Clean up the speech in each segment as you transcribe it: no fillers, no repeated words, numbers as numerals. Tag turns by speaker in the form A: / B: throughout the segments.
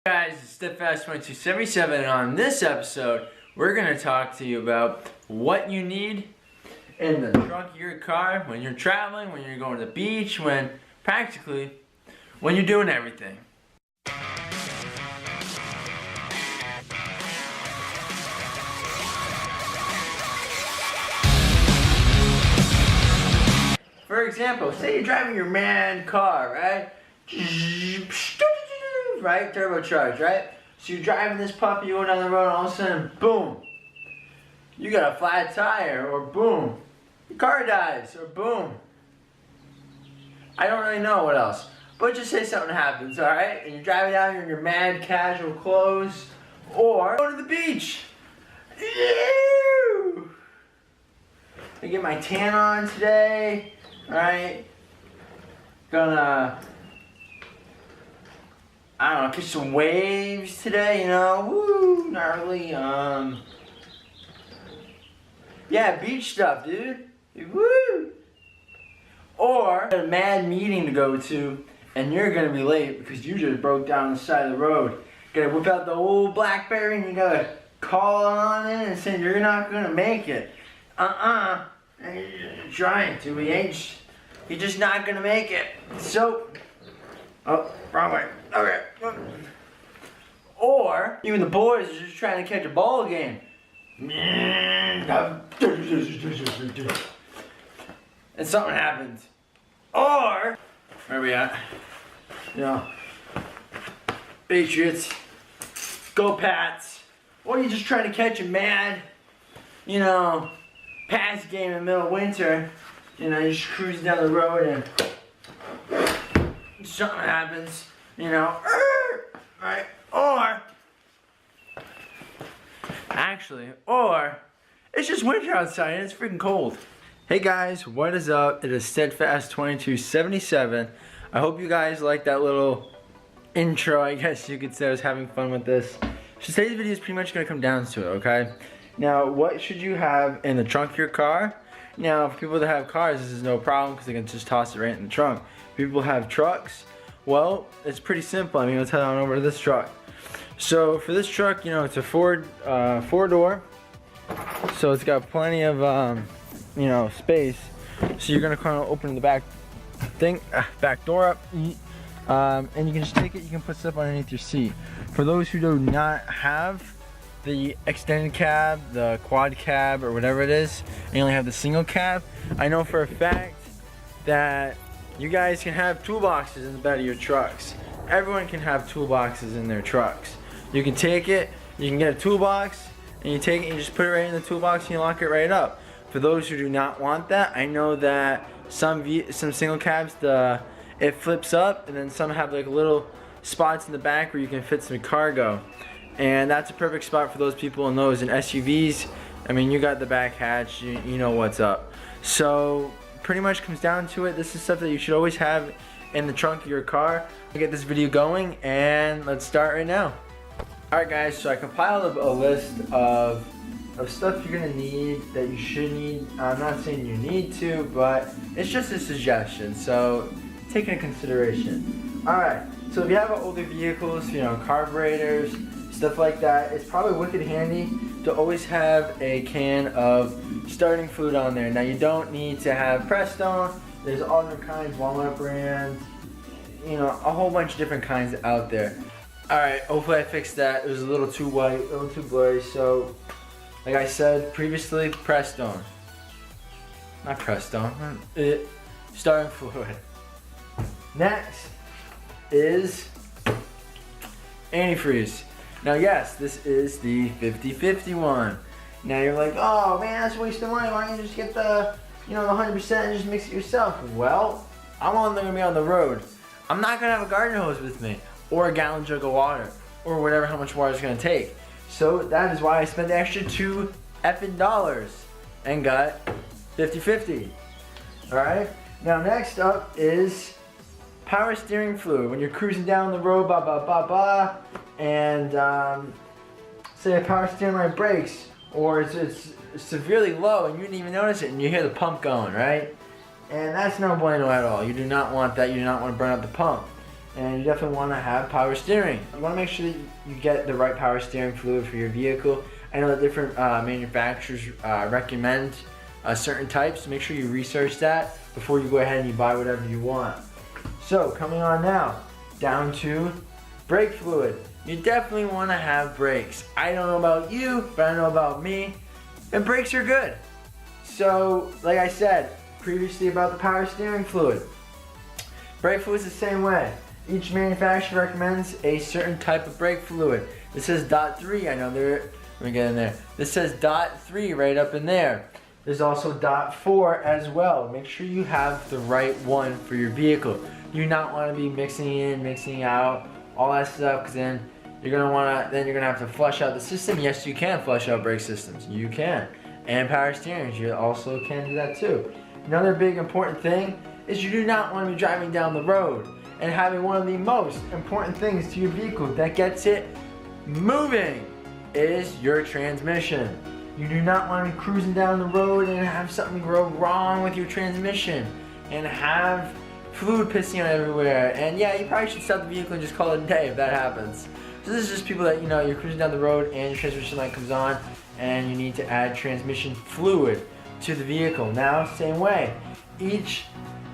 A: Guys, it's Steadfast2277, and on this episode, we're going to talk to you about what you need in the trunk of your car when you're traveling, when you're going to the beach, when you're doing everything. For example, say you're driving your man car, right? Right? Turbocharged, right? So you're driving this puppy, you're going down the road, and all of a sudden, boom! You got a flat tire, or boom! Your car dies, or boom! I don't really know what else. But just say something happens, alright? And you're driving down, you're in your mad casual clothes, or go to the beach! Ew! I get my tan on today, right? Gonna, I don't know, catch some waves today, you know, woo, gnarly, yeah, beach stuff, dude, woo! Or, a mad meeting to go to, and you're gonna be late because you just broke down the side of the road. You gotta whip out the old BlackBerry and you gotta call on it and say you're not gonna make it. You're trying to, you're just not gonna make it. So, oh, wrong way. Okay. Or even the boys are just trying to catch a ball game. And something happens. Or where are we at? You know, Patriots, go Pats. Or you're just trying to catch a mad, you know, Pats game in the middle of winter. You know, you're just cruising down the road and something happens, you know, right? Or it's just winter outside and it's freaking cold. Hey guys, what is up? It is Steadfast2277. I hope you guys like that little intro. I guess you could say I was having fun with this. So today's video is pretty much going to come down to it, okay? Now, what should you have in the trunk of your car? Now, for people that have cars, this is no problem because they can just toss it right in the trunk. People have trucks. Well, it's pretty simple. I mean, let's head on over to this truck. So for this truck, you know, it's a four-door. So it's got plenty of, you know, space. So you're gonna kind of open the back door up, and you can just take it. You can put stuff underneath your seat. For those who do not have the extended cab, the quad cab, or whatever it is, and you only have the single cab, I know for a fact that you guys can have toolboxes in the bed of your trucks. Everyone can have toolboxes in their trucks. You can take it, you can get a toolbox, and you take it and you just put it right in the toolbox and you lock it right up. For those who do not want that, I know that some single cabs, it flips up, and then some have like little spots in the back where you can fit some cargo. And that's a perfect spot for those people in those. In SUVs, I mean, you got the back hatch, you know what's up. So pretty much comes down to it. This is stuff that you should always have in the trunk of your car. I'll get this video going and let's start right now. Alright guys, so I compiled a list of stuff you're gonna need, that you should need. I'm not saying you need to, but it's just a suggestion, so take it into consideration. Alright, so if you have older vehicles, you know, carburetors, stuff like that, it's probably wicked handy to always have a can of starting fluid on there. Now you don't need to have Prestone. There's other kinds, Walmart brand, you know, a whole bunch of different kinds out there. Alright, hopefully I fixed that. It was a little too white, a little too blurry. So, like I said previously, Prestone. Not Prestone, starting fluid. Next is antifreeze. Now yes, this is the 50/50 one. Now you're like, oh man, that's a waste of money. Why don't you just get the, you know, the 100% and just mix it yourself? Well, I'm only gonna be on the road. I'm not gonna have a garden hose with me, or a gallon jug of water, or whatever how much water it's gonna take. So that is why I spent the extra $2 and got 50/50. All right. Now next up is power steering fluid. When you're cruising down the road, and say a power steering light breaks, or it's severely low and you didn't even notice it, and you hear the pump going, right? And that's no bueno at all. You do not want that. You do not want to burn up the pump. And you definitely want to have power steering. You want to make sure that you get the right power steering fluid for your vehicle. I know that different manufacturers recommend certain types. Make sure you research that before you go ahead and you buy whatever you want. So coming on now, down to brake fluid. You definitely want to have brakes. I don't know about you, but I know about me, and brakes are good. So like I said previously about the power steering fluid, brake fluid is the same way. Each manufacturer recommends a certain type of brake fluid. This says .3, I know there, let me get in there. This says .3 right up in there. There's also .4 as well. Make sure you have the right one for your vehicle. You do not want to be mixing in, mixing out, all that stuff, because then you're gonna have to flush out the system. Yes, you can flush out brake systems. You can. And power steering, you also can do that too. Another big important thing is you do not want to be driving down the road and having one of the most important things to your vehicle that gets it moving is your transmission. You do not want to be cruising down the road and have something go wrong with your transmission and have fluid pissing out everywhere. And yeah, you probably should stop the vehicle and just call it a day if that happens. So this is just people that, you know, you're cruising down the road and your transmission light comes on and you need to add transmission fluid to the vehicle. Now, same way, each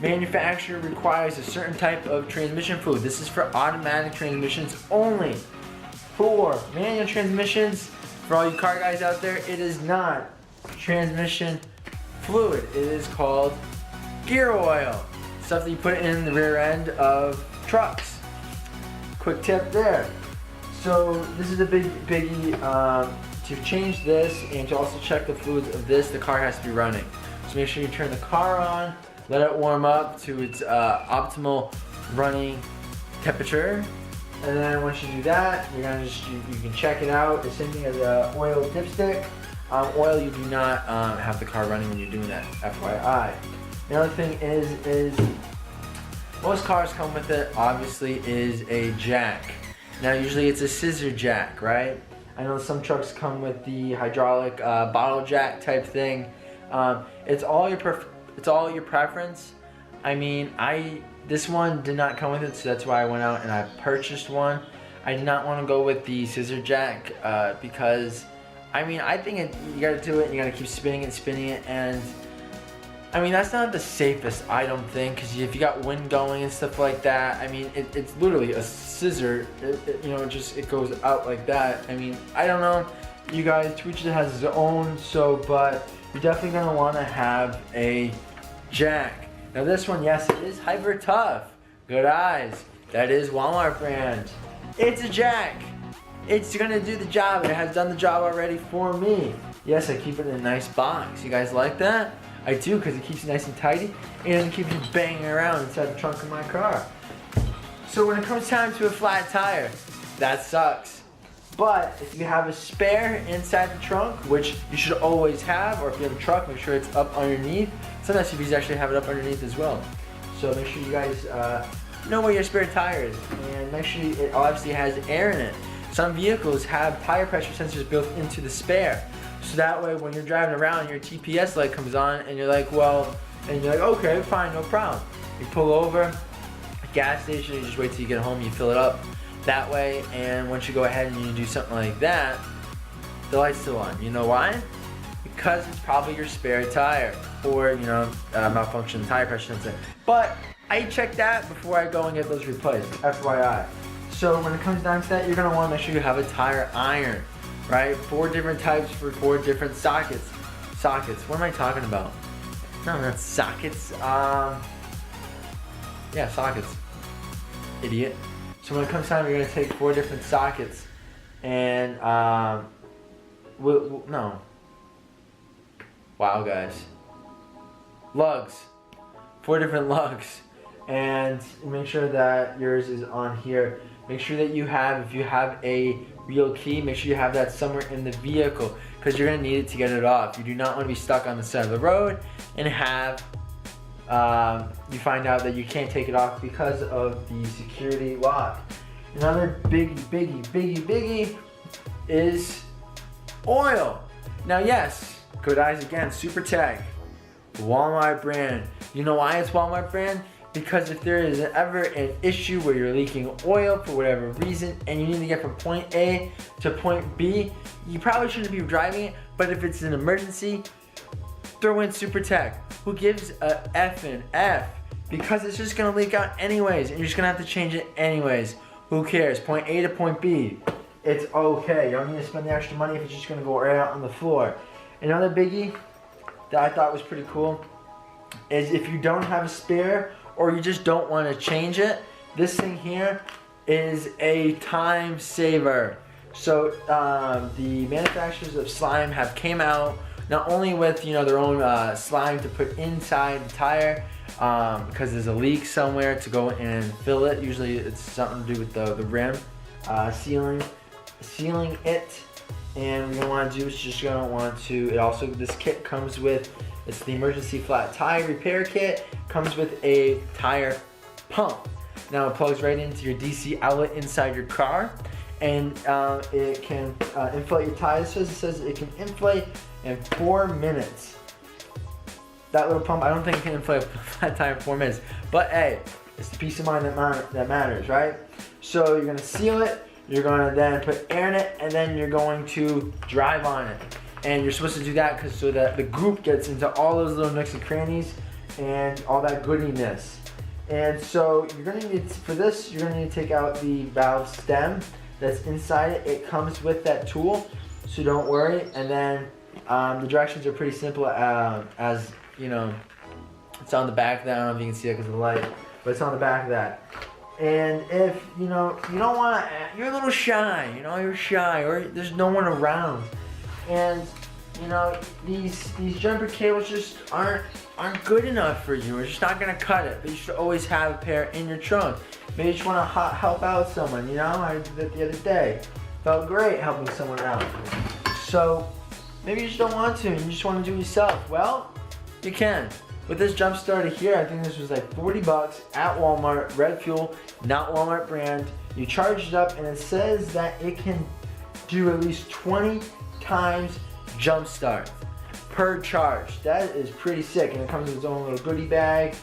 A: manufacturer requires a certain type of transmission fluid. This is for automatic transmissions only. For manual transmissions, for all you car guys out there, it is not transmission fluid. It is called gear oil. Stuff that you put in the rear end of trucks. Quick tip there. So this is a biggie. To change this and to also check the fluids of this, the car has to be running. So make sure you turn the car on, let it warm up to its optimal running temperature. And then once you do that, you're gonna you can check it out. The same thing as a oil dipstick. Oil, you do not have the car running when you're doing that, FYI. The other thing is most cars come with it, obviously, is a jack. Now usually it's a scissor jack, right? I know some trucks come with the hydraulic bottle jack type thing. It's all your preference. I mean, this one did not come with it, so that's why I went out and I purchased one. I did not want to go with the scissor jack because, I mean, I think you gotta do it and you gotta keep spinning it, and I mean, that's not the safest, I don't think, because if you got wind going and stuff like that, I mean, it's literally a scissor, you know, it goes out like that. I mean, I don't know, you guys, to each has his own, but you're definitely gonna wanna have a jack. Now this one, yes, it is hyper tough. Good eyes. That is Walmart brand. It's a jack. It's gonna do the job. It has done the job already for me. Yes, I keep it in a nice box. You guys like that? I do, because it keeps it nice and tidy and it doesn't keep you banging around inside the trunk of my car. So when it comes time to a flat tire, that sucks. But if you have a spare inside the trunk, which you should always have, or if you have a truck, make sure it's up underneath. Some SUVs actually have it up underneath as well. So make sure you guys know where your spare tire is, and make sure it obviously has air in it. Some vehicles have tire pressure sensors built into the spare. So that way when you're driving around and your TPS light comes on and you're like, okay, fine, no problem. You pull over, a gas station, you just wait till you get home, you fill it up that way, and once you go ahead and you do something like that, the light's still on. You know why? Because it's probably your spare tire, or, you know, malfunction tire pressure sensor. But I check that before I go and get those replaced, FYI. So when it comes down to that, you're gonna wanna make sure you have a tire iron, right? 4 different types for 4 different sockets. Sockets, what am I talking about? No, not sockets. Yeah, sockets. Idiot. So when it comes time, you're gonna take 4 different sockets and, no. Wow, guys. Lugs. 4 different lugs. And make sure that yours is on here. Make sure that if you have a real key, make sure you have that somewhere in the vehicle, because you're gonna need it to get it off. You do not wanna be stuck on the side of the road and have, you find out that you can't take it off because of the security lock. Another biggie is oil. Now yes, good eyes again, Super Tech, Walmart brand. You know why it's Walmart brand? because if there is ever an issue where you're leaking oil for whatever reason and you need to get from point A to point B, you probably shouldn't be driving it, but if it's an emergency, throw in Super Tech. Who gives a effing F? Because it's just gonna leak out anyways, and you're just gonna have to change it anyways. Who cares? Point A to point B, it's okay. You don't need to spend the extra money if it's just gonna go right out on the floor. Another biggie that I thought was pretty cool is if you don't have a spare or you just don't want to change it, this thing here is a time saver. So the manufacturers of slime have came out not only with their own slime to put inside the tire because there's a leak somewhere to go and fill it. Usually it's something to do with the rim sealing it. And what you're gonna want to do is just gonna want to. It also, this kit comes with, it's the emergency flat tire repair kit. Comes with a tire pump. Now it plugs right into your DC outlet inside your car, and it can inflate your tires. It says it can inflate in 4 minutes. That little pump, I don't think it can inflate a flat tire in 4 minutes. But hey, it's the peace of mind that matters, right? So you're gonna seal it. You're going to then put air in it, and then you're going to drive on it. And you're supposed to do that so that the goop gets into all those little nooks and crannies and all that goodiness. And so you're going to need, for this, you're going to need to take out the valve stem that's inside it. It comes with that tool, so don't worry. And then the directions are pretty simple, as you know, it's on the back of that. I don't know if you can see it because of the light, but it's on the back of that. And if you don't want to, you're a little shy, you're shy, or there's no one around, and these jumper cables just aren't good enough for you. We're just not gonna cut it. But you should always have a pair in your trunk. Maybe you just want to help out someone. I did that the other day. Felt great helping someone out. So maybe you just don't want to, and you just want to do it yourself. Well, you can. With this jump starter here, I think this was like 40 bucks at Walmart, Red Fuel, not Walmart brand. You charge it up and it says that it can do at least 20 times jump start per charge. That is pretty sick, and it comes with its own little goodie bag,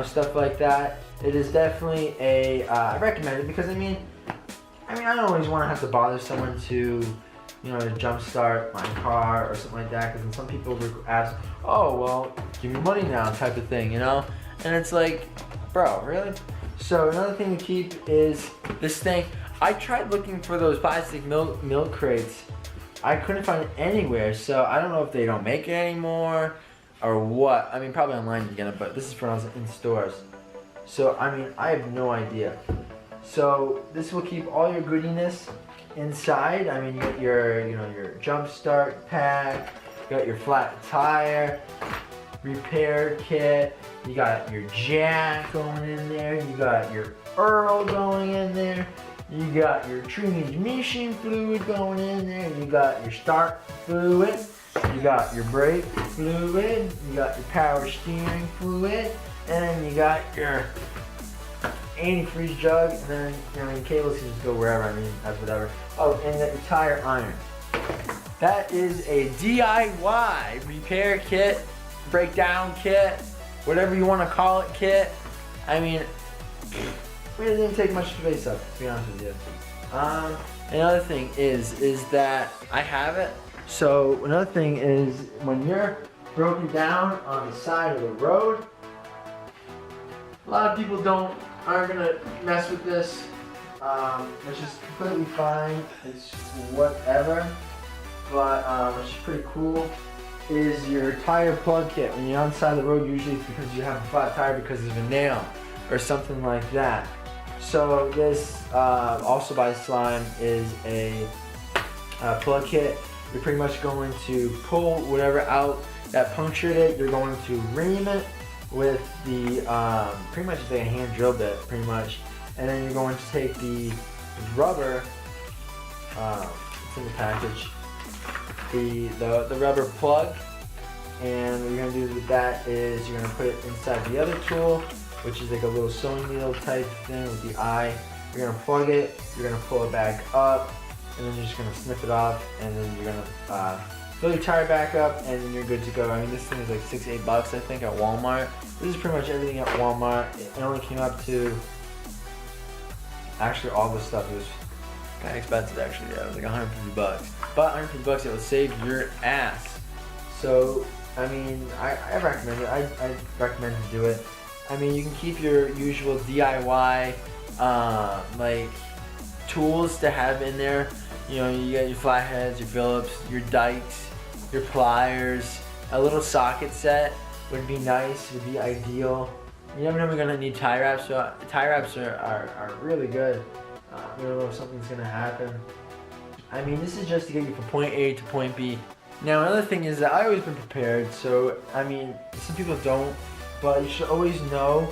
A: stuff like that. It is definitely I recommend it because I don't always want to have to bother someone to jump start my car or something like that, because then some people ask, oh well, give me money now type of thing, and it's like, bro, really? So another thing to keep is this thing. I tried looking for those plastic milk crates. I couldn't find it anywhere, so I don't know if they don't make it anymore or what. Probably online you can get it, but this is for when I was in stores. So I have no idea. So this will keep all your goodiness inside. You got your jump start pack, you got your flat tire repair kit, you got your jack going in there, you got your Earl going in there, you got your transmission fluid going in there, you got your start fluid, you got your brake fluid, you got your power steering fluid, and then you got your antifreeze jug, and then cables can just go wherever, that's whatever. Oh, and you got your tire iron. That is a DIY repair kit, breakdown kit, whatever you want to call it kit. We didn't take much space up, to be honest with you. Another thing is that I have it. So another thing is when you're broken down on the side of the road, a lot of people aren't gonna mess with this. It's just completely fine. It's whatever. But what's pretty cool is your tire plug kit. When you're on the side of the road, usually it's because you have a flat tire because of a nail or something like that. So this also by Slime is a plug kit. You're pretty much going to pull whatever out that punctured it. You're going to ream it with the pretty much like a hand drill bit, pretty much, and then you're going to take the rubber. It's in the package. The rubber plug, and what you're gonna do with that is you're gonna put it inside the other tool, which is like a little sewing needle type thing with the eye. You're gonna plug it. You're gonna pull it back up, and then you're just gonna snip it off, and then you're gonna fill your tire back up, and then you're good to go. I mean, this thing is like $6-8 I think at Walmart. This is pretty much everything at Walmart. It only came up to, actually all this stuff was kind of expensive actually. Yeah, it was like $150. But $150 it will save your ass. So I mean, I recommend it. I recommend to do it. I mean, you can keep your usual DIY like tools to have in there. You know, you got your flatheads, your Phillips, your dikes, your pliers. A little socket set would be nice, would be ideal. You never know when you're gonna need tie wraps, so tie wraps are really good. You don't know if something's gonna happen. I mean, this is just to get you from point A to point B. Now, another thing is that I've always been prepared, so I mean, some people don't, but you should always know.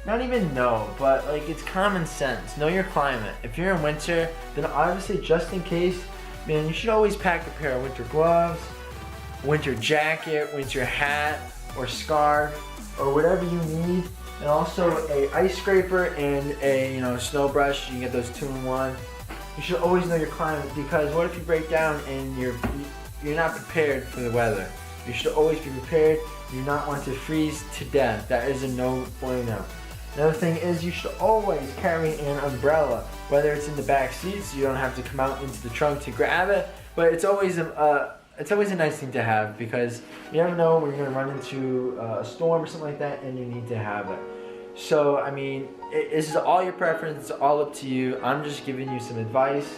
A: Not even know, but like it's common sense. Know your climate. If you're in winter, then obviously just in case, man, you should always pack a pair of winter gloves, winter jacket, winter hat, or scarf, or whatever you need. And also a ice scraper and a snow brush. You can get those 2-in-1. You should always know your climate, because what if you break down and you're not prepared for the weather? You should always be prepared. You do not want to freeze to death. That is a no bueno. Another thing is you should always carry an umbrella, whether it's in the back seat so you don't have to come out into the trunk to grab it. But it's always a nice thing to have, because you never know when you're gonna run into a storm or something like that, and you need to have it. So I mean, this is all your preference. It's all up to you. I'm just giving you some advice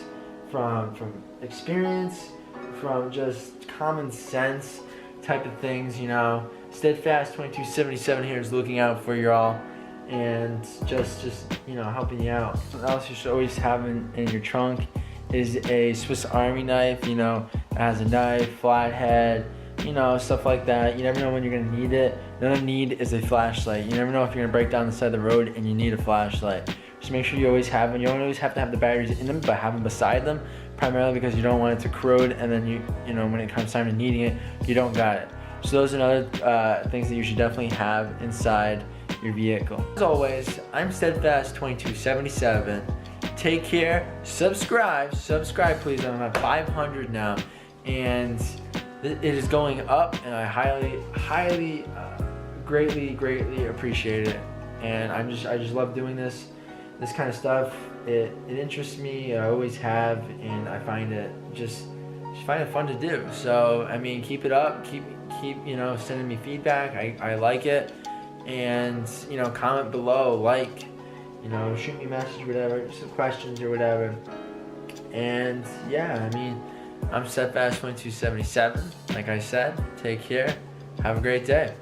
A: from experience, from just common sense type of things. You know, Steadfast 2277 here is looking out for you all, and just helping you out. Something else you should always have in your trunk is a Swiss Army knife. You know, it has a knife, flathead, stuff like that. You never know when you're gonna need it. Another need is a flashlight. You never know if you're gonna break down the side of the road and you need a flashlight. Just make sure you always have them. You don't always have to have the batteries in them, but have them beside them, primarily because you don't want it to corrode, and then you when it comes time to needing it, you don't got it. So those are other things that you should definitely have inside your vehicle. As always, I'm Steadfast 2277. Take care. Subscribe please. I'm at 500 now, and it is going up, and I highly greatly appreciate it. And I just love doing this kind of stuff. It interests me. I always have, and I find it just find it fun to do. So I mean, keep it up. Keep sending me feedback. I like it. And comment below, shoot me a message, whatever, some questions or whatever. And yeah, I mean, I'm Steadfast 2277. Like I said, take care. Have a great day.